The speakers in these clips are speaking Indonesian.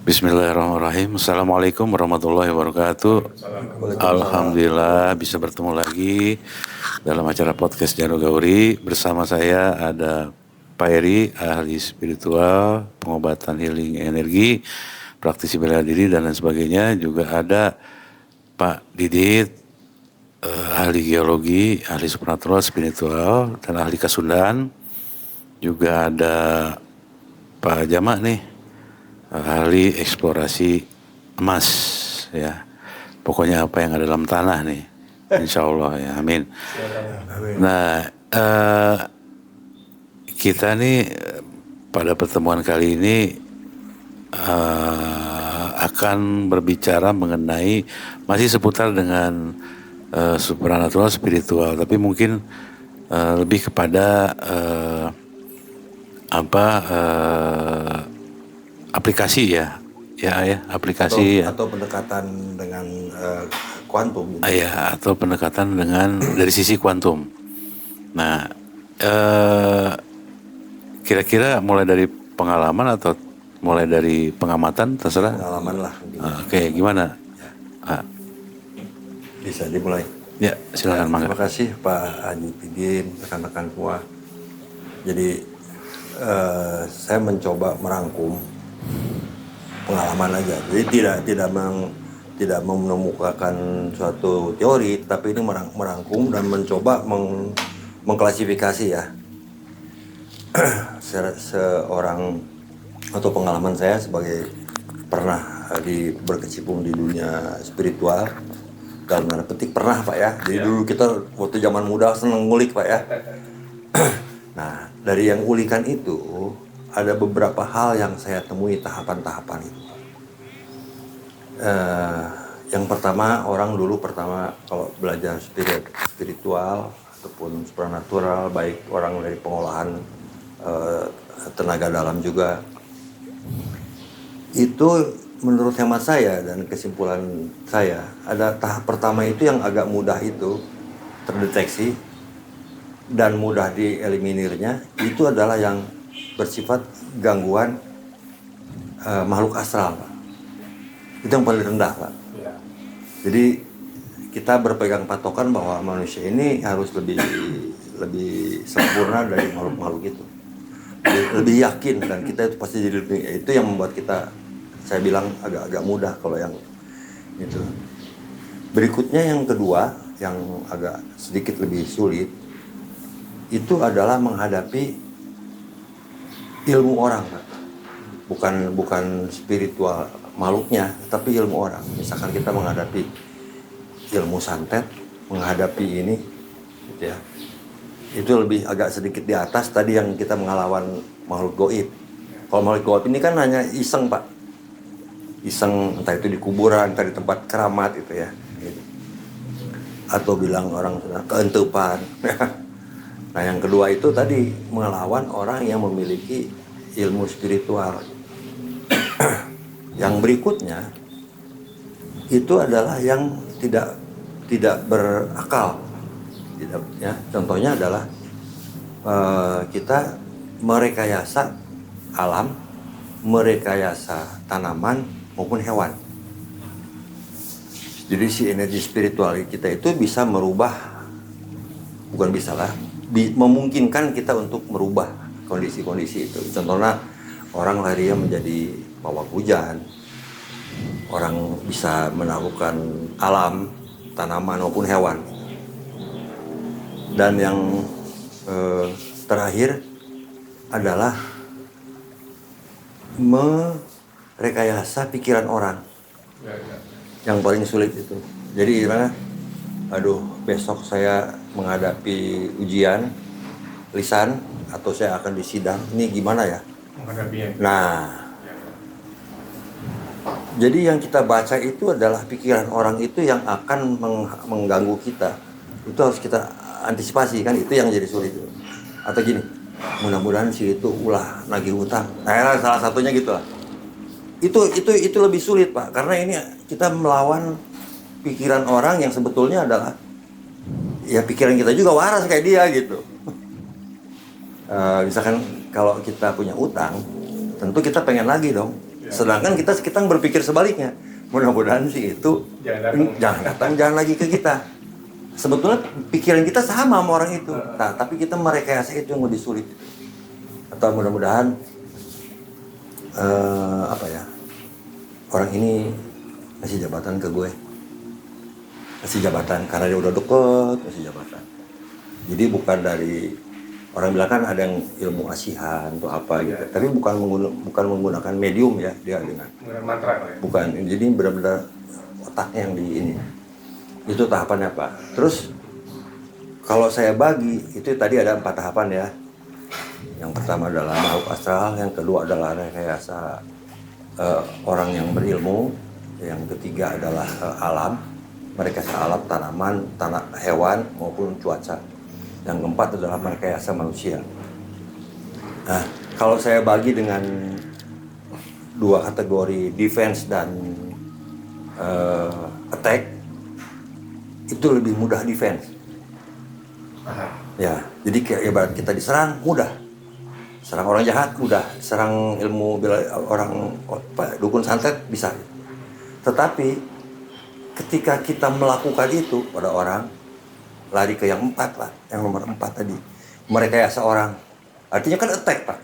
Bismillahirrahmanirrahim. Assalamualaikum warahmatullahi wabarakatuh. Alhamdulillah bisa bertemu lagi dalam acara podcast Jano Gauri. Bersama saya ada Pak Eri, ahli spiritual, pengobatan healing energi, praktisi bela diri dan lain sebagainya. Juga ada Pak Didit, ahli geologi, ahli supernatural, spiritual, dan ahli Kasundan. Juga ada Pak Jamak nih, ahli eksplorasi emas ya. Pokoknya apa yang ada dalam tanah nih, insya Allah ya, amin. Nah, kita nih pada pertemuan kali ini akan berbicara mengenai masih seputar dengan supernatural spiritual, tapi mungkin lebih kepada aplikasi ya aplikasi atau pendekatan dengan kuantum gitu. Ya, atau pendekatan dengan dari sisi kuantum. Nah, kira-kira mulai dari pengalaman atau mulai dari pengamatan, terserah. Pengalaman lah. Oke, gimana? Bisa dimulai. Ya, silakan. Terima kasih Pak Haji Pidin, rekan-rekan semua. Jadi saya mencoba merangkum pengalaman aja. Jadi tidak menemukan suatu teori, tapi ini merangkum dan mencoba mengklasifikasi ya. Seorang atau pengalaman saya sebagai pernah berkecimpung di dunia spiritual, dalam tanda petik pernah Pak ya. Jadi dulu kita waktu zaman muda seneng ngulik Pak ya. Nah, dari yang ulikan itu ada beberapa hal yang saya temui tahapan-tahapan itu. Yang pertama, orang dulu kalau belajar spiritual ataupun supernatural, baik orang dari pengolahan tenaga dalam juga, itu menurut hemat saya dan kesimpulan saya, ada tahap pertama itu yang agak mudah itu terdeteksi dan mudah dieliminirnya, itu adalah yang bersifat gangguan makhluk astral, Pak. Itu yang paling rendah, Pak. Ya. Jadi kita berpegang patokan bahwa manusia ini harus lebih sempurna dari makhluk-makhluk itu. Lebih yakin, dan kita itu pasti jadi lebih, itu yang membuat kita, saya bilang agak mudah kalau yang itu. Berikutnya yang kedua, yang agak sedikit lebih sulit, itu adalah menghadapi ilmu orang, Pak. Bukan spiritual makhluknya, tapi ilmu orang. Misalkan kita menghadapi ilmu santet, menghadapi ini, gitu ya. Itu lebih agak sedikit di atas tadi yang kita mengelawan makhluk goib. Kalau makhluk goib ini kan hanya iseng, Pak. Iseng, entah itu di kuburan, entah di tempat keramat gitu ya. Atau bilang orang keentupan. Nah, yang kedua itu tadi melawan orang yang memiliki ilmu spiritual. Yang berikutnya itu adalah yang tidak berakal. Ya, contohnya adalah kita merekayasa alam, merekayasa tanaman maupun hewan. Jadi si energi spiritual kita itu bisa merubah, bukan bisa lah, memungkinkan kita untuk merubah kondisi-kondisi itu. Contohnya orang lahirnya menjadi pawang hujan, orang bisa menaklukkan alam, tanaman maupun hewan. Dan yang terakhir adalah merekayasa pikiran orang. Yang paling sulit itu. Jadi gimana? Aduh, besok saya menghadapi ujian lisan atau saya akan disidang. Ini gimana ya? Nah, jadi yang kita baca itu adalah pikiran orang itu yang akan mengganggu kita. Itu harus kita antisipasi, kan itu yang jadi sulit. Atau gini, mudah-mudahan si itu ulah nagih utang. Nah, salah satunya gitu lah. Itu lebih sulit, Pak, karena ini kita melawan pikiran orang yang sebetulnya adalah ya pikiran kita juga waras kayak dia gitu. Misalkan kalau kita punya utang, tentu kita pengen lagi dong. Sedangkan kita berpikir sebaliknya. Mudah-mudahan sih itu jangan datang, jangan lagi ke kita. Sebetulnya pikiran kita sama orang itu. Nah, tapi kita merekayasa itu yang lebih sulit. Atau mudah-mudahan orang ini kasih jabatan ke gue. Kasih jabatan karena dia udah deket, kasih jabatan. Jadi bukan dari orang bilang kan ada yang ilmu asihan atau apa gitu. Tapi bukan menggunakan medium ya dia dengan mantra. Bukan. Jadi benar-benar otaknya yang di ini. Itu tahapannya Pak. Terus kalau saya bagi itu tadi ada 4 tahapan ya. Yang pertama adalah makhluk astral, yang kedua adalah rekayasa orang yang berilmu, yang ketiga adalah alam, merekayasa alam, tanaman, hewan maupun cuaca. Yang keempat adalah merekayasa manusia. Nah, kalau saya bagi dengan 2 kategori defense dan attack, itu lebih mudah defense. Ya, jadi kayak ibarat kita diserang mudah. Serang orang jahat mudah, serang ilmu orang dukun santet bisa. Tetapi ketika kita melakukan itu pada orang, lari ke yang 4 Pak, yang nomor 4 tadi, merekayasa orang, artinya kan attack Pak.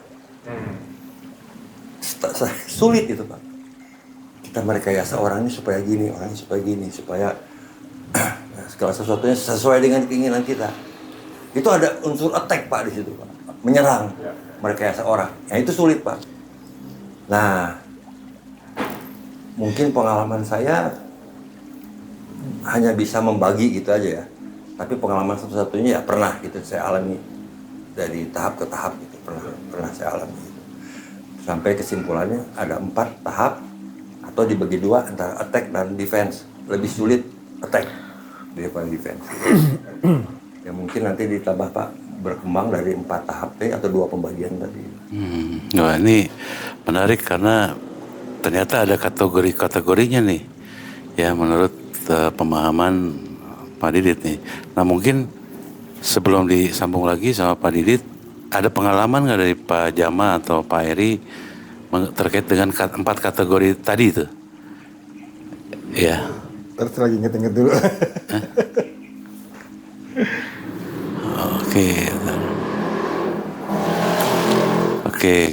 Sulit itu Pak. Kita merekayasa orang ini supaya gini, orang ini supaya gini, supaya segala sesuatunya sesuai dengan keinginan kita. Itu ada unsur attack Pak di situ Pak, menyerang, merekayasa orang. Nah itu sulit Pak. Nah, mungkin pengalaman saya hanya bisa membagi gitu aja ya. Tapi pengalaman satu-satunya ya pernah gitu saya alami dari tahap ke tahap gitu, pernah saya alami gitu. Sampai kesimpulannya ada 4 tahap atau dibagi 2 antara attack dan defense. Lebih sulit attack daripada defense. Ya mungkin nanti ditambah Pak berkembang dari 4 tahap atau 2 pembagian tadi. Wah ini menarik karena ternyata ada kategorinya nih. Ya menurut pemahaman Pak Didit nih. Nah mungkin sebelum disambung lagi sama Pak Didit, ada pengalaman nggak dari Pak Jama atau Pak Eri terkait dengan 4 kategori tadi itu? Ya. Terus lagi inget-inget dulu. Oke,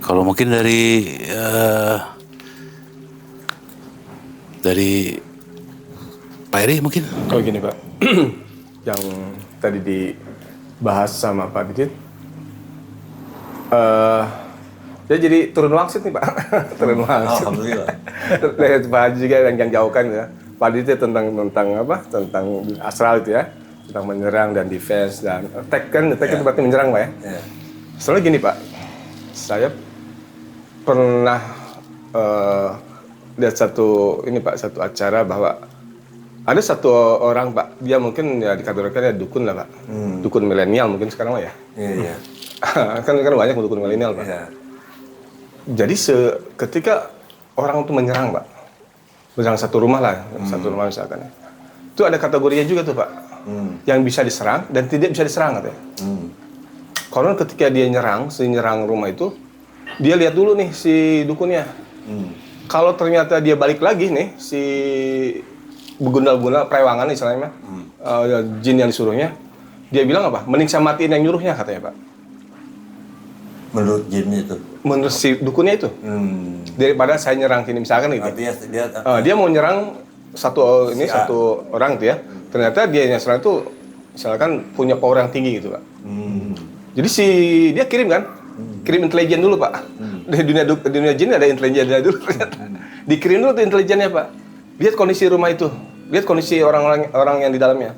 kalau mungkin dari Pak Eri mungkin. Oh gini Pak, yang tadi dibahas sama Pak Didit, dia jadi turun wangsit nih Pak. Turun wangsit. Alhamdulillah. Pak Haji juga yang jauhkan ya. Pak Didit tentang apa? Tentang astral itu ya, tentang menyerang dan defense dan attack kan, attack itu berarti menyerang Pak ya. Soalnya gini Pak, saya pernah lihat satu acara bahwa ada satu orang Pak, dia mungkin ya dikategorikan ya dukun lah Pak, dukun milenial mungkin sekarang lah ya. Iya. kan banyak dukun milenial Pak. Iya. Jadi ketika orang itu menyerang Pak, menyerang satu rumah lah, satu rumah misalkan ya, itu ada kategorinya juga tuh Pak, yang bisa diserang dan tidak bisa diserang katanya. Karena ketika dia nyerang rumah itu, dia lihat dulu nih si dukunnya. Kalau ternyata dia balik lagi nih, si begundal-gundal perewangan istilahnya, jin yang disuruhnya, dia bilang apa? Mending saya matiin yang nyuruhnya katanya Pak. Menurut jin itu? Menurut si dukunnya itu. Daripada saya nyerang sini misalkan gitu. Artinya dia mau nyerang satu orang itu ya. Ternyata dia yang serang itu misalkan punya power yang tinggi gitu Pak. Jadi dia kirim intelijen dulu Pak. Di dunia jin ada intelijennya dulu ternyata. Dikirim dulu tuh intelijennya Pak. Lihat kondisi rumah itu, lihat kondisi orang yang di dalamnya.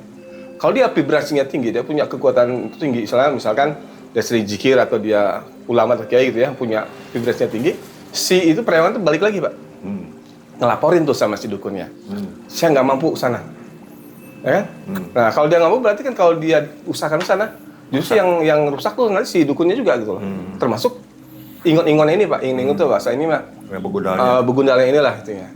Kalau dia vibrasinya tinggi, dia punya kekuatan tinggi. Misalkan dia sering zikir atau dia ulama atau kiai gitu ya, punya vibrasinya tinggi. Si itu perewangan tuh balik lagi Pak. Ngelaporin tuh sama si dukunnya. Saya nggak mampu ke sana. Ya kan? Nah kalau dia nggak mampu berarti kan kalau dia usahakan ke sana, justru yang rusak tuh nanti si dukunnya juga gitu loh. Termasuk ingon-ingon ini Pak, ingon tuh bahasa ini Pak. Begundalnya inilah gitu ya.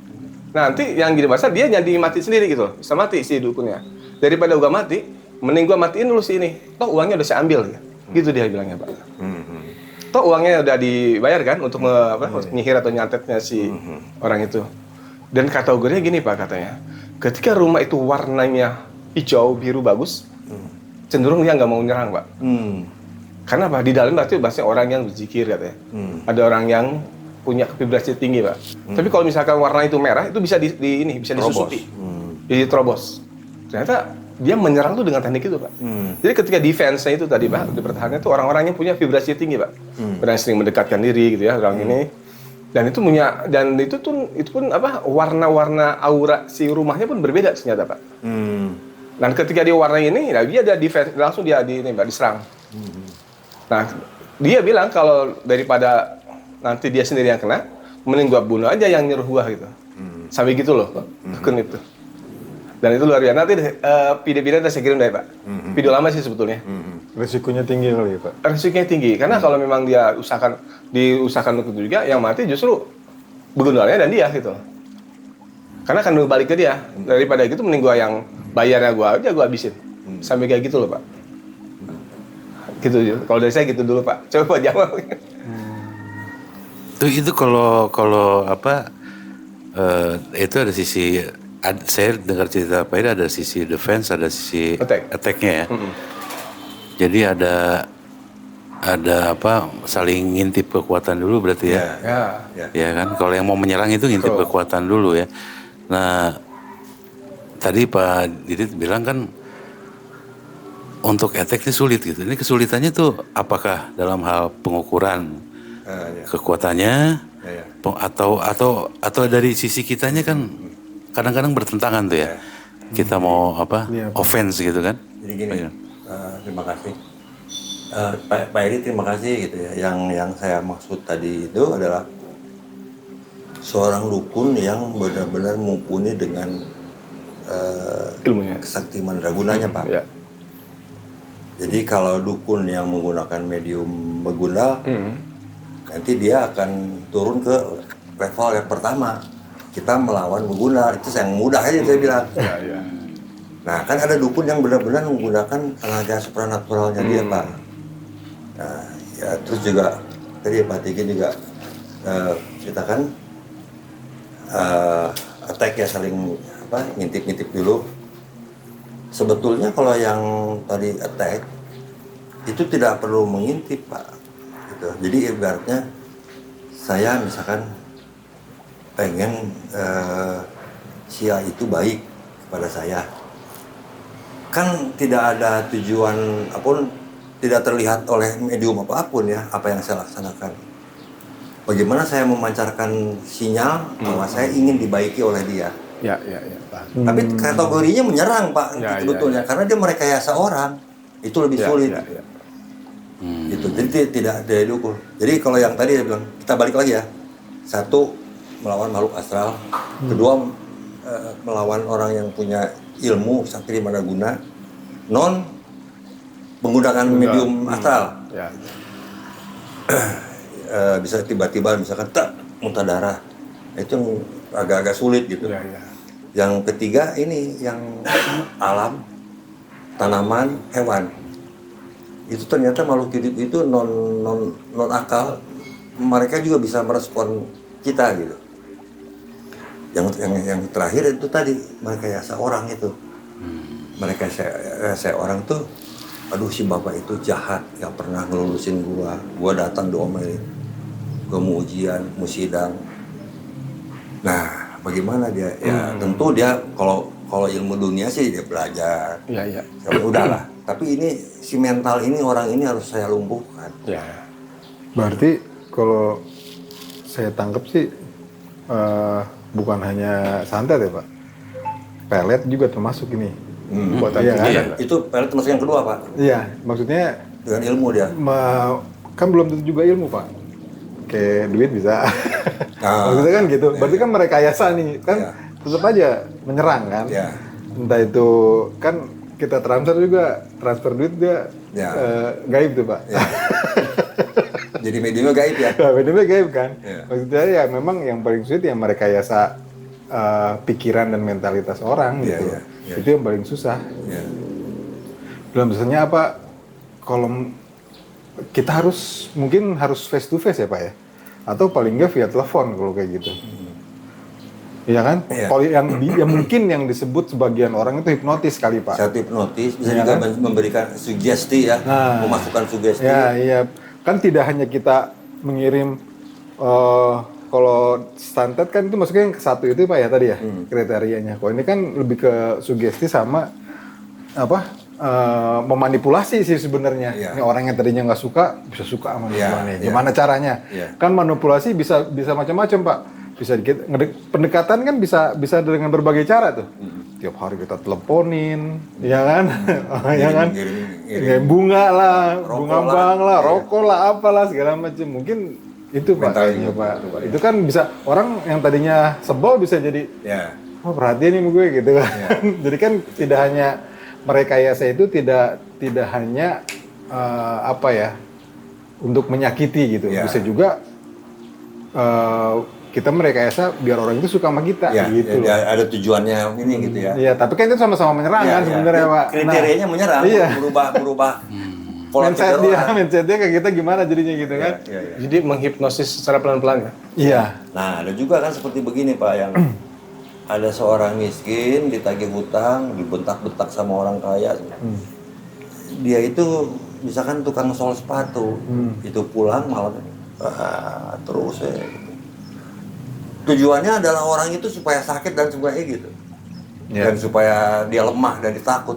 Nanti yang gini bahasa dia jadi mati sendiri gitu loh. Bisa mati si dukunnya. Daripada gua mati, mending gua matiin dulu si ini. Toh uangnya udah saya ambil ya. Gitu dia bilangnya Pak. toh uangnya udah dibayar kan untuk nyihir atau nyantetnya si orang itu. Dan kategorinya gini Pak katanya, ketika rumah itu warnanya hijau, biru bagus, cenderung dia nggak mau nyerang Pak. Karena Pak, di dalam berarti orang yang berzikir katanya. Ada orang yang punya vibrasi tinggi Pak. Tapi kalau misalkan warna itu merah, itu bisa bisa disusupi, diterobos. Ternyata dia menyerang tuh dengan teknik itu Pak. Jadi ketika defense-nya itu tadi Pak, di pertahanan itu orang-orang yang punya vibrasi tinggi Pak. Orang yang sering mendekatkan diri gitu ya, orang ini. Dan itu pun warna-warna aura si rumahnya pun berbeda ternyata Pak. Dan ketika dia warna ini, dia ada defense, langsung dia diserang. Nah, dia bilang kalau daripada nanti dia sendiri yang kena, mending gua bunuh aja yang nyuruh gua gitu. Sampai gitu loh, Pak. Dukun itu. Dan itu luar biasa. Nanti video-video saya kirim deh, Pak. Video lama sih sebetulnya. Risikonya tinggi kali ya, Pak? Risikonya tinggi, karena kalau memang dia diusahakan untuk itu juga, yang mati justru begundalnya dan dia gitu. Karena akan balik ke dia. Daripada gitu, mending gua yang bayarnya gua habisin. Sampai kayak gitu loh, Pak. Gitu. Kalau dari saya gitu dulu, Pak. Coba Pak jawab. Itu kalau itu ada sisi, saya dengar cerita Pak Edi, ada sisi defense, ada sisi attack-nya ya. Jadi ada saling ngintip kekuatan dulu berarti ya. Ya kan, kalau yang mau menyerang itu ngintip kekuatan dulu ya. Nah, tadi Pak Didit bilang kan untuk attack ini sulit gitu. Ini kesulitannya tuh apakah dalam hal pengukuran kekuatannya atau dari sisi kitanya kan kadang-kadang bertentangan tuh ya. Kita mau offense gitu kan. Jadi gini, terima kasih. Pak Edi terima kasih gitu ya. Yang saya maksud tadi itu adalah seorang dukun yang benar-benar mumpuni dengan ilmunya, kesakti mandragunanya Pak. Ya. Jadi kalau dukun yang menggunakan medium begundal, nanti dia akan turun ke level yang pertama. Kita melawan begundal, itu yang mudah aja saya bilang. Ya. Nah kan ada dukun yang benar-benar menggunakan tenaga supranaturalnya dia Pak. Nah ya terus juga tadi Pak Tiki juga ceritakan attack ya, saling ngintip-ngintip dulu. Sebetulnya kalau yang tadi attack itu tidak perlu mengintip Pak. Gitu. Jadi ibaratnya saya misalkan pengen si A itu baik kepada saya, kan tidak ada tujuan apapun, tidak terlihat oleh medium apapun ya apa yang saya laksanakan. Bagaimana saya memancarkan sinyal bahwa saya ingin dibaiki oleh dia. Ya. Tapi kategorinya menyerang Pak sebetulnya, karena dia merekayasa orang, itu lebih sulit. Gitu. Jadi tidak diukur. Jadi kalau yang tadi saya bilang, kita balik lagi ya. Satu, melawan makhluk astral. Kedua, melawan orang yang punya ilmu sakti mandraguna, non menggunakan medium astral. Ya. Bisa tiba-tiba misalkan muntah darah. Itu agak-agak sulit gitu. Ya. Yang ketiga ini yang alam, tanaman, hewan. Itu ternyata makhluk hidup itu non akal, mereka juga bisa merespon kita gitu. Yang terakhir itu tadi merekayasa orang itu. Merekayasa orang tuh, aduh si bapak itu jahat, gak pernah ngelulusin gua datang diomelin, gua mau ujian, mau sidang. Nah, bagaimana dia? Ya tentu dia kalau ilmu dunia sih dia belajar. Iya. Ya udahlah. Tapi ini si mental ini, orang ini harus saya lumpuhkan. Ya. Berarti kalau saya tangkap sih bukan hanya santet ya Pak, pelet juga termasuk ini. Iya kan? Itu pelet termasuk yang kedua Pak. Iya, maksudnya dengan ilmu dia. Kan belum tentu juga ilmu Pak. Kayak duit bisa. Maksudnya kan gitu. Berarti kan merekayasa nih, kan tetap aja menyerang kan. Entah itu kan kita transfer duit dia gaib tuh Pak. Jadi mediumnya gaib ya? Mediumnya gaib kan. Maksudnya ya memang yang paling sulit yang merekayasa pikiran dan mentalitas orang gitu. Itu yang paling susah. Dalam misalnya apa, kalau kita mungkin harus face to face ya Pak ya, atau paling nggak via telepon kalau kayak gitu. Iya kan? Iya. Kalau yang mungkin yang disebut sebagian orang itu hipnotis kali Pak. Satu hipnotis bisa Iya juga kan? memberikan sugesti ya, memasukkan sugesti. Ya, iya. Kan tidak hanya kita mengirim kalau santet kan itu maksudnya yang satu itu Pak ya tadi ya kriterianya. Kalau ini kan lebih ke sugesti sama memanipulasi sih sebenarnya. Iya. Ini orang yang tadinya nggak suka bisa suka sama Iya, gimana? iya. Gimana caranya? Iya. Kan manipulasi bisa macam-macam Pak. Bisa pendekatan kan bisa dengan berbagai cara tuh. Tiap hari kita teleponin, ya kan? Ya kan? Ngirim bunga lah, Rokok bunga lah. bang lah, Iya. rokok lah, apalah segala macam. Mungkin itu Pak kayaknya Pak. Itu kan bisa orang yang tadinya sebel bisa jadi Ya. oh perhatian nih sama gue gitu kan. Jadi kan tidak hanya merekayasa itu tidak hanya untuk menyakiti gitu. Ya. Bisa juga kita merekayasa biar orang itu suka sama kita Ya, gitu loh. ya, ada tujuannya ini gitu ya. Iya, tapi kan itu sama-sama menyerang Ya, kan ya. sebenarnya Pak. Kriterianya menyerang, iya. berubah pola pikir orang. mindsetnya kayak kita gimana jadinya gitu kan. Ya, ya. Jadi menghipnosis secara pelan-pelan ya. Iya. Nah, ada juga kan seperti begini Pak, yang ada seorang miskin ditagih hutang, dibentak-bentak sama orang kaya. Dia itu misalkan tukang sol sepatu, itu pulang malah terus ya. Tujuannya adalah orang itu supaya sakit dan sebagainya gitu. Ya. Dan supaya dia lemah dan ditakut.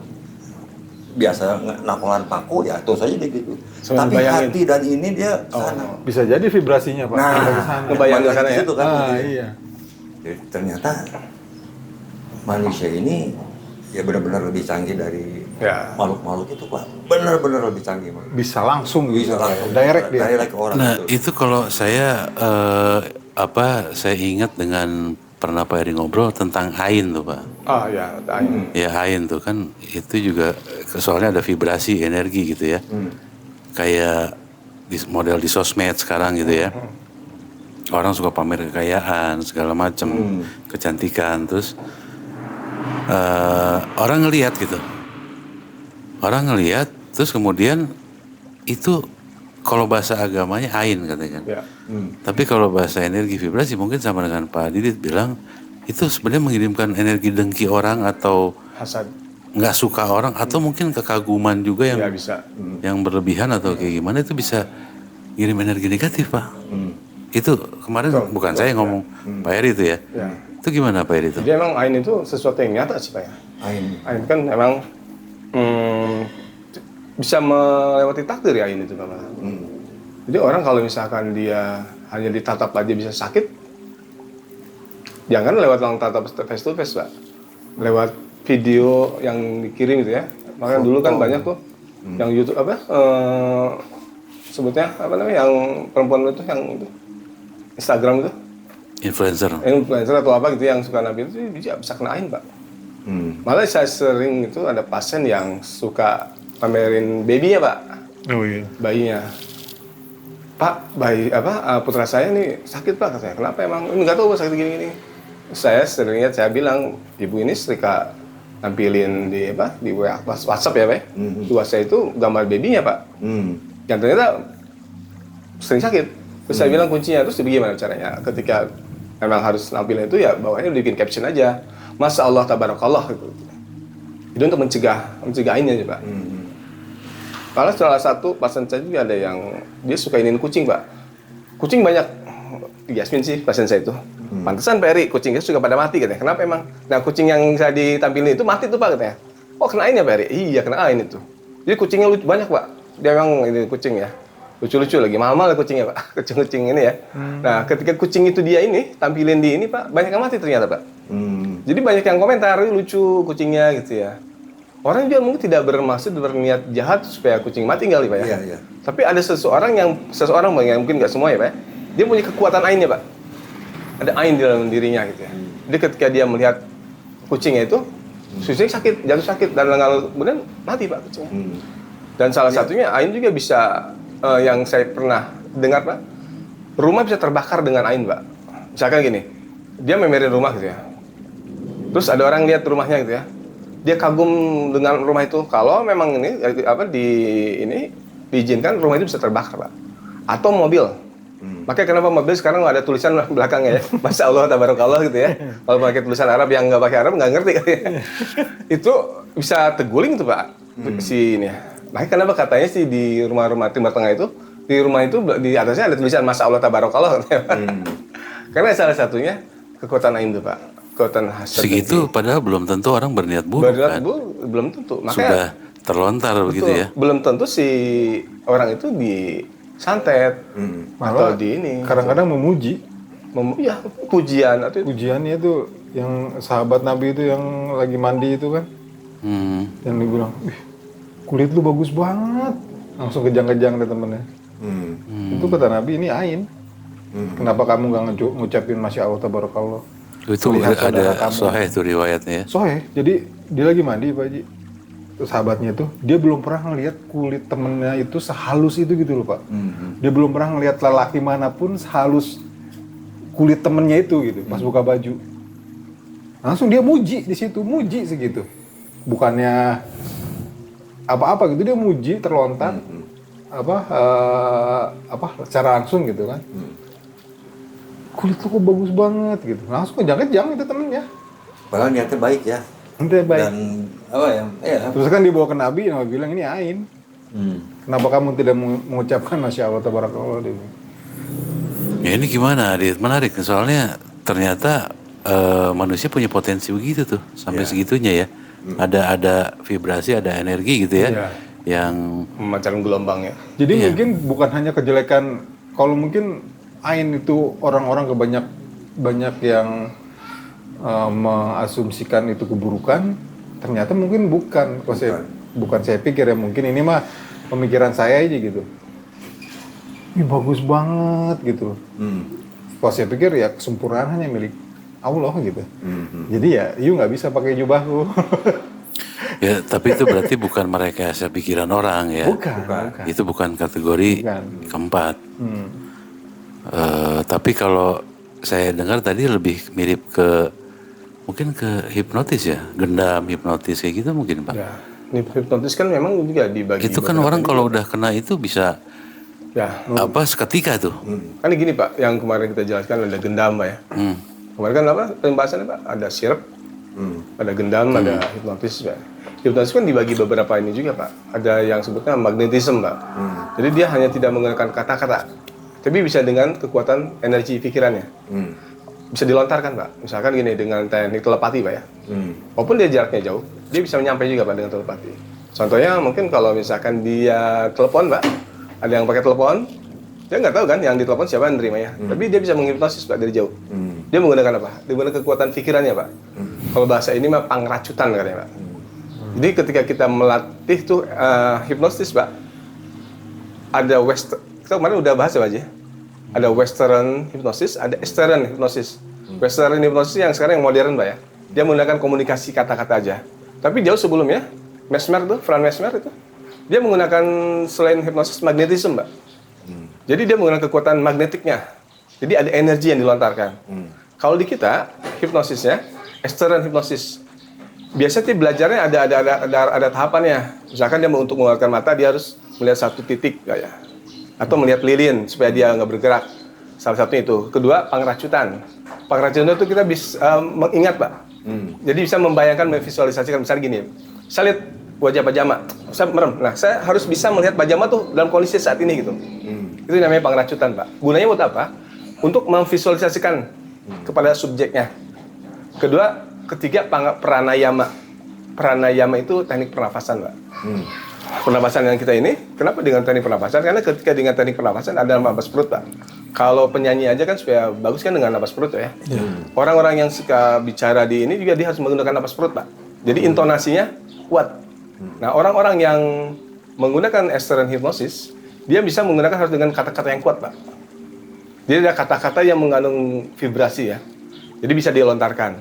Biasa nakolan paku ya terus aja dia gitu. Sambil Tapi bayangin. hati dan ini dia sana. Bisa jadi vibrasinya Pak. Nah, Sampai ke sana. kebayang balik ke sana ke ya? situ kan. Iya. Jadi, ternyata manusia ini ya benar-benar lebih canggih dari Ya. makhluk-makhluk itu Pak. Benar-benar lebih canggih Pak. Bisa langsung gitu. Bisa langsung Direct dia. direct ke orang Nah itu. itu kalau saya saya ingat dengan pernah Pak Eri ngobrol tentang ain tuh Pak. Ah ya, ain. Ya ain tuh kan itu juga soalnya ada vibrasi energi gitu ya. Kayak model di sosmed sekarang gitu ya. Orang suka pamer kekayaan segala macam, kecantikan terus orang ngelihat gitu. Orang ngelihat terus kemudian itu kalau bahasa agamanya ain katanya kan. Ya. Tapi kalau bahasa energi vibrasi mungkin sama dengan Pak Didit bilang itu sebenarnya mengirimkan energi dengki orang atau Hasad. nggak suka orang atau mungkin kekaguman juga yang Ya bisa. yang berlebihan atau kayak gimana itu bisa ngirim energi negatif Pak. Itu kemarin bukan saya yang ngomong Pak Eri itu ya. Ya. Itu gimana Pak Eri itu? Jadi emang ain itu sesuatu yang nyata sih Pak ya. Ain. Ain kan emang bisa melewati takdir ya ain itu memang. Jadi orang kalau misalkan dia hanya ditatap aja bisa sakit, jangan lewat langsung tatap face to face Pak. Lewat video yang dikirim gitu ya. Makanya dulu kan banyak tuh yang YouTube sebutnya apa namanya yang perempuan itu yang itu Instagram itu Influencer. influencer atau apa gitu yang suka nabi itu dia bisa kena ain Pak. Malah saya sering itu ada pasien yang suka pamerin babynya Pak, Oh iya. bayinya. Pak, putra saya nih sakit Pak katanya. Kenapa emang? Ini nggak tahu Pak, sakit gini-gini. Saya bilang ibu ini serika nampilin di WhatsApp ya Pak. Di WhatsApp itu gambar babynya Pak. Yang ternyata sering sakit. Terus saya bilang kuncinya terus bagaimana caranya? Ketika memang harus nampilin itu ya bawahnya bikin caption aja. Masya Allah tabarakallah gitu. Itu untuk mencegah ini aja Pak. Kalau salah satu pasien saya juga ada yang dia suka iniin kucing Pak. Kucing banyak. Yasmin sih pasien saya itu. Pantesan Pak Eri, kucingnya suka pada mati katanya. Kenapa emang? Nah kucing yang saya ditampilin itu mati tuh Pak katanya. Oh kena ain ya Pak Eri? Iya kena ain itu. Jadi kucingnya lucu banyak Pak. Dia memang ini kucing ya. Lucu-lucu lagi, mahal-mahal kucingnya Pak. Kucing-kucing ini ya. Nah ketika kucing itu dia ini, tampilin di ini Pak, banyak yang mati ternyata Pak. Jadi banyak yang komentar, lucu kucingnya gitu ya. Orang juga mungkin tidak bermaksud berniat jahat supaya kucing mati kali Pak ya. Iya, iya. Tapi ada seseorang yang mungkin nggak semua ya Pak. Dia punya kekuatan ainnya Pak. Ada ain di dalam dirinya gitu ya. Jadi ketika dia melihat kucingnya itu, kucingnya jatuh sakit dan kemudian mati Pak kucingnya. Dan salah satunya ain juga bisa yang saya pernah dengar Pak, rumah bisa terbakar dengan ain Pak. Misalkan gini, dia memerin rumah gitu ya. Terus ada orang lihat rumahnya gitu ya. Dia kagum dengan rumah itu. Kalau memang ini diizinkan, rumah itu bisa terbakar, Pak. Atau mobil. Makanya kenapa mobil sekarang ada tulisan belakangnya ya, Masya Allah, Tabarakallah gitu ya. Kalau pakai tulisan Arab, yang nggak pakai Arab nggak ngerti kan ya. Itu bisa terguling tuh Pak, si ini. Makanya kenapa katanya sih di rumah-rumah Timur Tengah itu, di rumah itu di atasnya ada tulisan Masya Allah, Tabarakallah. Karena salah satunya kekuatan ain itu Pak, kekuatan hasad. Segitu padahal belum tentu orang berniat buruk kan. Belum tentu. Makanya, sudah terlontar begitu ya. Belum tentu si orang itu disantet atau di ini. Kadang-kadang memuji. Ya, pujian atau itu. Pujiannya itu yang sahabat Nabi itu yang lagi mandi itu kan. Yang dibilang, kulit lu bagus banget. Langsung kejang-kejang deh temennya. Itu kata Nabi, ini ain. Kenapa kamu gak ngucapin Masya Allah, Tabarakallah? Itu ada sahih itu riwayatnya ya? Sahih, jadi dia lagi mandi Pak Haji. Sahabatnya itu, dia belum pernah ngelihat kulit temennya itu sehalus itu gitu loh Pak. Dia belum pernah ngelihat lelaki manapun sehalus kulit temennya itu gitu, pas buka baju. Langsung dia muji di situ, muji segitu. Bukannya apa-apa gitu, dia muji terlontar. Secara langsung gitu kan. Kulit lu kok bagus banget gitu. Langsung kejang-kejang itu temennya. Padahal niatnya baik ya. Niatnya baik. Dan apa ya? Terus kan dibawa ke Nabi, Nabi bilang ini ain. Kenapa kamu tidak mengucapkan Masya Allah, Tabarakallah? Ya ini gimana, Adit? Menarik soalnya ternyata manusia punya potensi begitu tuh sampai segitunya ya. Ada vibrasi, ada energi gitu ya. Yang memancarkan gelombang ya. Jadi mungkin bukan hanya kejelekan, kalau mungkin ain itu orang-orang banyak yang mengasumsikan itu keburukan, ternyata mungkin bukan. Bukan saya pikir ya, mungkin ini mah pemikiran saya aja gitu. Ini bagus banget gitu. Kalau saya pikir ya kesempurnaan hanya milik Allah gitu. Jadi ya, you nggak bisa pakai jubahku. ya, tapi itu berarti bukan merekayasa pikiran orang ya. Bukan. Itu bukan kategori keempat. Tapi kalau saya dengar tadi lebih mirip ke mungkin ke hipnotis ya, gendam, hipnotis kayak gitu mungkin Pak. Ya, hipnotis kan memang juga dibagi. Itu kan orang kalau udah kena itu bisa seketika tuh. Kan gini Pak, yang kemarin kita jelaskan ada gendam Pak ya. Kemarin kan pembahasannya Pak, ada sirep, ada gendam, ada hipnotis Pak. Hipnotis kan dibagi beberapa ini juga Pak. Ada yang sebutnya magnetisme Pak. Jadi dia hanya tidak menggunakan kata-kata, tapi bisa dengan kekuatan energi pikirannya. Bisa dilontarkan Pak. Misalkan gini, dengan teknik telepati Pak ya. Walaupun dia jaraknya jauh, dia bisa menyampaikan juga Pak dengan telepati. Contohnya mungkin kalau misalkan dia telepon Pak, ada yang pakai telepon, dia nggak tahu kan yang ditelepon siapa yang nerima ya. Tapi dia bisa menghipnosis Pak dari jauh. Dia menggunakan apa? Dia menggunakan kekuatan pikirannya Pak. Kalau bahasa ini mah pangracutan katanya Pak. Jadi ketika kita melatih tuh hipnosis Pak, ada kita kemarin udah bahas ya Pak Haji. Ada Western hypnosis, ada Eastern hypnosis. Western hypnosis yang sekarang yang modern Pak ya. Dia menggunakan komunikasi kata-kata aja. Tapi jauh sebelumnya, Mesmer tuh, Franz Mesmer itu, dia menggunakan selain hipnosis magnetisme Pak. Jadi dia menggunakan kekuatan magnetiknya. Jadi ada energi yang dilontarkan. Kalau di kita, hipnosisnya, Eastern hypnosis. Biasanya belajarnya ada tahapannya. Misalkan dia untuk mengeluarkan mata, dia harus melihat satu titik kayak, atau melihat lilin supaya dia nggak bergerak. Salah satunya itu. Kedua, pengracutan. Pengracutan itu kita bisa mengingat Pak. Jadi bisa membayangkan, memvisualisasikan. Misalnya gini, saya lihat wajah Pak Jama, saya merem. Nah, saya harus bisa melihat Pak Jama tuh dalam kondisi saat ini gitu. Itu namanya pengracutan Pak. Gunanya buat apa? Untuk memvisualisasikan kepada subjeknya. Kedua, ketiga, pranayama. Pranayama itu teknik pernafasan Pak. Pernapasan yang kita ini, kenapa dengan teknik pernapasan? Karena ketika dengan teknik pernapasan ada napas perut Pak. Kalau penyanyi aja kan supaya bagus kan dengan napas perut ya. Orang-orang yang suka bicara di ini juga dia harus menggunakan napas perut Pak. Jadi intonasinya kuat. Nah, orang-orang yang menggunakan Eastern hypnosis, dia bisa menggunakan harus dengan kata-kata yang kuat Pak. Jadi ada kata-kata yang mengandung vibrasi ya. Jadi bisa dilontarkan.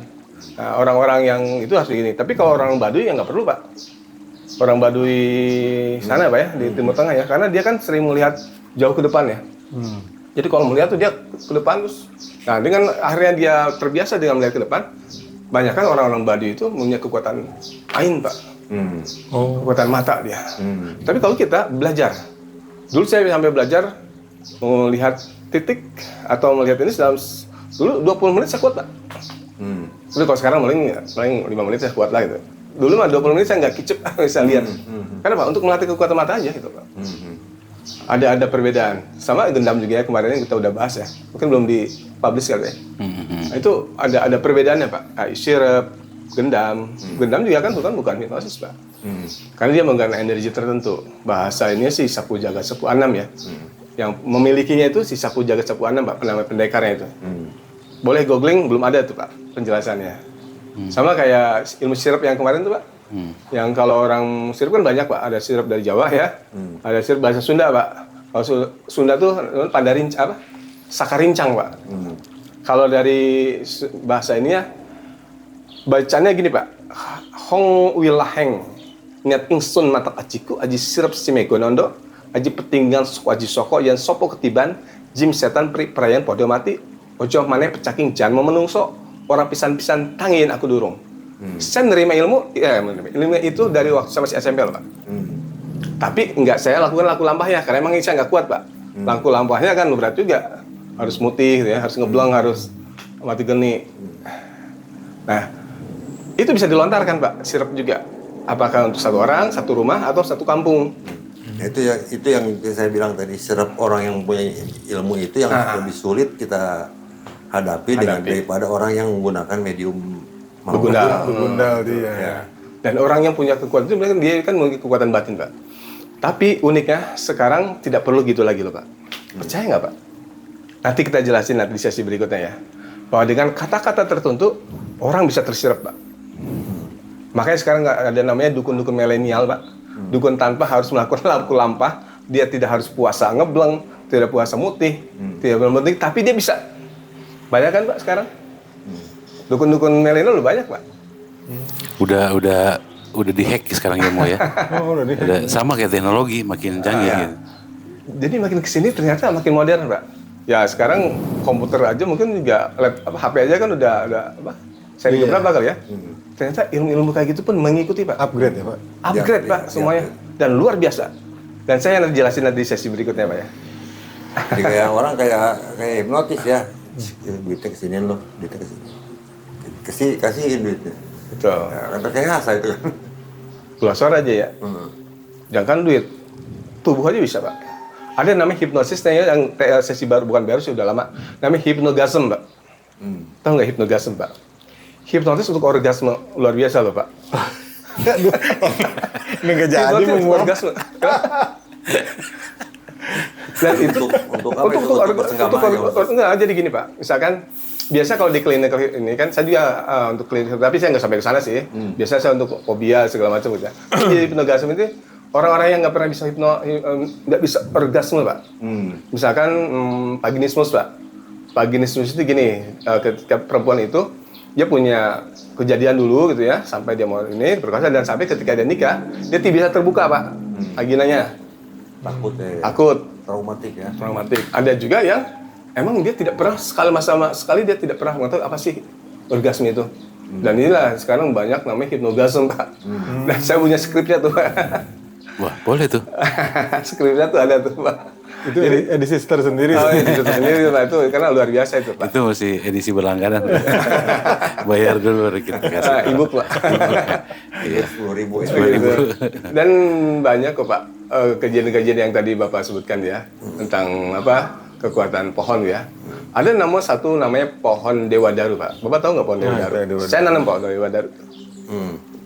Nah, orang-orang yang itu harus begini. Tapi kalau orang Baduy ya nggak perlu Pak. Orang Baduy sana Pak ya, di Timur Tengah ya, karena dia kan sering melihat jauh ke depan ya. Jadi kalau melihat tuh dia ke depan terus. Nah, dengan akhirnya dia terbiasa dengan melihat ke depan, banyak kan orang-orang Baduy itu punya kekuatan ain Pak. Kekuatan mata dia. Tapi kalau kita belajar, Dulu saya sampai belajar melihat titik atau melihat ini dulu 20 menit saya kuat Pak. Tapi kalau sekarang paling 5 menit saya kuat lah gitu. Dulu mah 20 menit saya nggak kicep bisa lihat. Karena Pak untuk melatih kekuatan mata aja gitu Pak. Ada perbedaan. Sama gendam juga ya kemarin kita udah bahas ya. Mungkin belum di-publish kali ya. Nah, itu ada perbedaannya Pak. Syrup, gendam. Gendam juga kan bukan hipnosis Pak. Karena dia menggunakan energi tertentu. Bahasa ini sih Sapu Jagat Sepu Anam ya. Yang memilikinya itu si Sapu Jagat Sepu Anam Pak, nama pendekarnya itu. Boleh googling, belum ada tuh Pak penjelasannya. Sama kayak ilmu sirup yang kemarin tuh Pak. Yang kalau orang sirup kan banyak Pak, ada sirup dari Jawa ya. Ada sirup bahasa Sunda Pak. Kalau Sunda tuh Sakarincang Pak. Kalau dari bahasa ini ya, bacanya gini Pak. Hong wilaheng niat ingsun mata ajiku aji sirup simegonondo aji petinggan suku aji soko yang sopo ketiban jim setan perayaan podo mati ojo maneh pecaking jan memenungso orang pisan-pisan tangin aku durung. Saya nerima ilmu itu dari waktu saya masih SMP loh Pak. Tapi enggak saya lakukan laku lampah ya karena emang saya nggak kuat Pak. Laku lampahnya kan berat juga, harus mutih ya, harus ngeblong, harus mati geni. Nah itu bisa dilontarkan Pak sirup juga. Apakah untuk satu orang, satu rumah, atau satu kampung? Itu yang saya bilang tadi, sirup orang yang punya ilmu itu yang lebih sulit kita hadapi. Daripada orang yang menggunakan medium begundal dia. Ya. Dan orang yang punya kekuatan itu dia kan memiliki kekuatan batin Pak. Tapi uniknya sekarang tidak perlu gitu lagi loh Pak. Percaya nggak Pak? Nanti kita jelasin nanti di sesi berikutnya ya. Bahwa dengan kata-kata tertentu orang bisa tersirup Pak. Makanya sekarang nggak ada namanya dukun-dukun milenial Pak. Dukun tanpa harus melakukan laku lampah. Dia tidak harus puasa ngebleng, tidak puasa mutih, tidak bermutih, tapi dia bisa. Banyak kan Pak sekarang? Dukun-dukun milenial udah banyak Pak. Udah dihack sekarang ilmu ya. Sama kayak teknologi makin canggih gitu. Jadi makin kesini ternyata makin modern Pak. Ya sekarang komputer aja mungkin juga HP aja kan udah seri berapa kali ya? Ternyata ilmu-ilmu kayak gitu pun mengikuti Pak. Upgrade ya Pak? Upgrade Pak semuanya. Dan luar biasa. Dan saya nanti jelasin nanti di sesi berikutnya Pak ya. Jadi kayak orang kayak hipnotis ya. Duitnya kesini loh, duitnya kesini. Kasihin duitnya. Betul. Kan rekayasa itu kan. Glosor aja ya. Jangan duit. Tubuh aja bisa Pak. Ada namanya hipnosisnya yang sesi baru, bukan baru sih udah lama. Namanya hipnogasm Pak. Tahu nggak hipnogasm Pak? Hipnotis untuk orgasme luar biasa loh Pak. Ini nggak jadi untuk orgasme. Dan itu untuk enggak jadi gini Pak. Misalkan biasa kalau di klinik ini kan saya juga untuk klinik, tapi saya nggak sampai ke sana sih. Biasa saya untuk fobia segala macam gitu. Jadi hipnogasme itu orang-orang yang nggak pernah bisa nggak bisa orgasme Pak. Misalkan vaginismus Pak. Vaginismus itu gini, ketika perempuan itu dia punya kejadian dulu gitu ya, sampai dia mau ini berkuasa, dan sampai ketika dia nikah dia tidak bisa terbuka Pak vaginanya. Takut. Traumatik ya. Traumatik. Ada juga yang emang dia tidak pernah sekali dia tidak pernah mengetahui apa sih orgasme itu. Dan inilah sekarang banyak namanya hipnogasm Pak. Dan saya punya skripnya tuh Pak. Wah, boleh tuh. Skripnya tuh ada tuh Pak. Itu edisi tersendiri. Oh, edisi tersendiri Pak, itu karena luar biasa itu Pak. Itu mesti edisi berlangganan. Bayar dulu baru kita kasih. Ibu Pak. Iya, 10.000 Dan banyak kok Pak kejadian-kejadian yang tadi Bapak sebutkan ya, tentang apa kekuatan pohon ya. Ada satu namanya pohon Dewadaru Pak. Bapak tahu nggak pohon Dewadaru? Saya nanam pohon Dewadaru.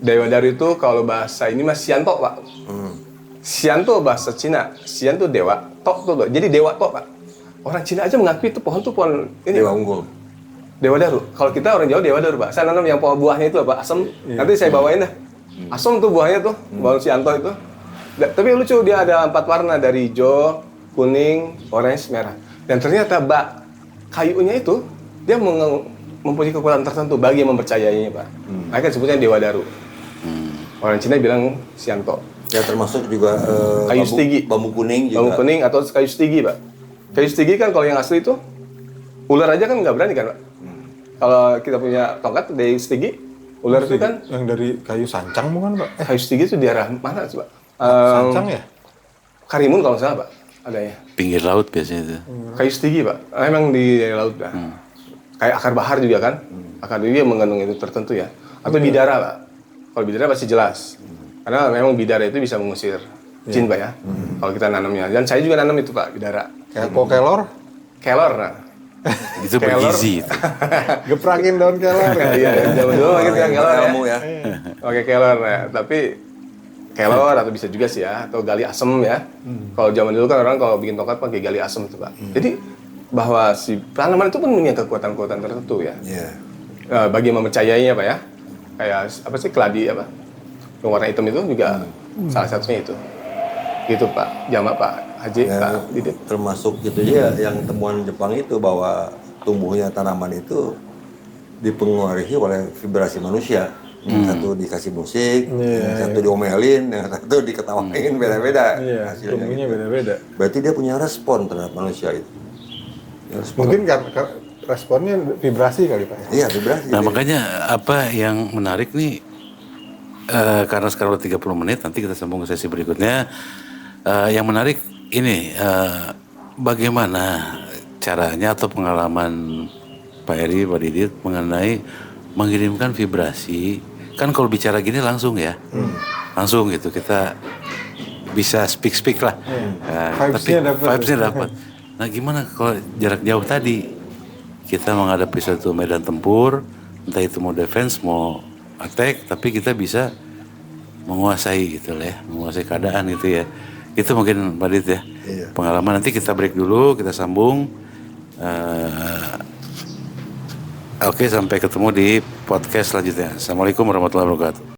Dewadaru itu kalau bahasa ini mas Sianto Pak. Sianto bahasa Cina, Sian tuh dewa, Tok tuh, jadi dewa Tok Pak. Orang Cina aja mengakui itu pohon ini dewa unggul. Dewadaru. Kalau kita orang Jawa Dewadaru Pak. Saya nanam yang pohon buahnya itu Pak, asam. Nanti saya bawain dah. Asam tuh buahnya tuh, pohon Sianto itu. Tapi lucu, dia ada 4 warna, dari hijau, kuning, orange, merah. Dan ternyata kayunya itu dia mempunyai kekuatan tertentu bagi yang mempercayainya Pak. Mereka sebutnya Dewadaru. Orang Cina bilang Sianto. Ya termasuk juga kayu stigi, bambu kuning juga. Bambu kuning atau kayu stigi Pak. Kayu stigi kan kalau yang asli itu ular aja kan nggak berani kan Pak. Kalau kita punya tongkat dari stigi, ular itu kan yang dari kayu sancang bukan Pak? Kayu stigi itu daerah mana sih Pak? Sancang ya? Karimun kalau nggak salah Pak. Ada ya. pinggir laut biasanya itu. Kayu stigi Pak, emang di laut dah. Kayak akar bahar juga kan, akar dia mengandung itu tertentu ya. Atau bidara Pak, kalau bidara pasti jelas. Karena memang bidara itu bisa mengusir jin Pak ya, kalau kita nanamnya. Dan saya juga nanam itu Pak, bidara. Kayak kelor, Kelor, nah. Itu bergizi itu. geprakin daun kelor. Iya, zaman dulu gitu kan kelor ya. Kamu ya. Oke, kelor ya, tapi kelor atau bisa juga sih ya, atau gali asem ya. Kalau zaman dulu kan orang kalau bikin tongkat pakai gali asem tuh Pak. Jadi bahwa si tanaman itu pun punya kekuatan-kekuatan tertentu ya. Iya. Bagi yang mempercayainya Pak ya, kayak apa sih keladi apa, yang warna hitam itu juga salah satunya itu. Gitu Pak, jamak Pak Haji, Ya, Pak Didit. termasuk gitu ya yang temuan Jepang itu bahwa tumbuhnya tanaman itu dipengaruhi oleh vibrasi manusia. Yang satu dikasih musik, yang satu diomelin, yang satu diketawain, beda-beda Iya, hasilnya. tumbuhnya gitu. beda-beda. Berarti dia punya respon terhadap manusia itu. Ya, respon. Mungkin responnya vibrasi kali Pak. Iya, vibrasi. Nah makanya apa yang menarik nih, karena sekarang udah 30 menit, nanti kita sambung ke sesi berikutnya. Yang menarik ini, bagaimana caranya atau pengalaman Pak Eri, Pak Didit mengenai mengirimkan vibrasi. Kan kalau bicara gini langsung ya, langsung gitu kita bisa speak lah. Tapi vibes-nya dapat. Nah gimana kalau jarak jauh tadi kita menghadapi suatu medan tempur, entah itu mau defense mau attack, tapi kita bisa menguasai gitu lah ya, menguasai keadaan gitu ya. Itu mungkin Pak Dit ya. Iya. Pengalaman. Nanti kita break dulu, kita sambung. Oke, sampai ketemu di podcast selanjutnya. Assalamualaikum warahmatullahi wabarakatuh.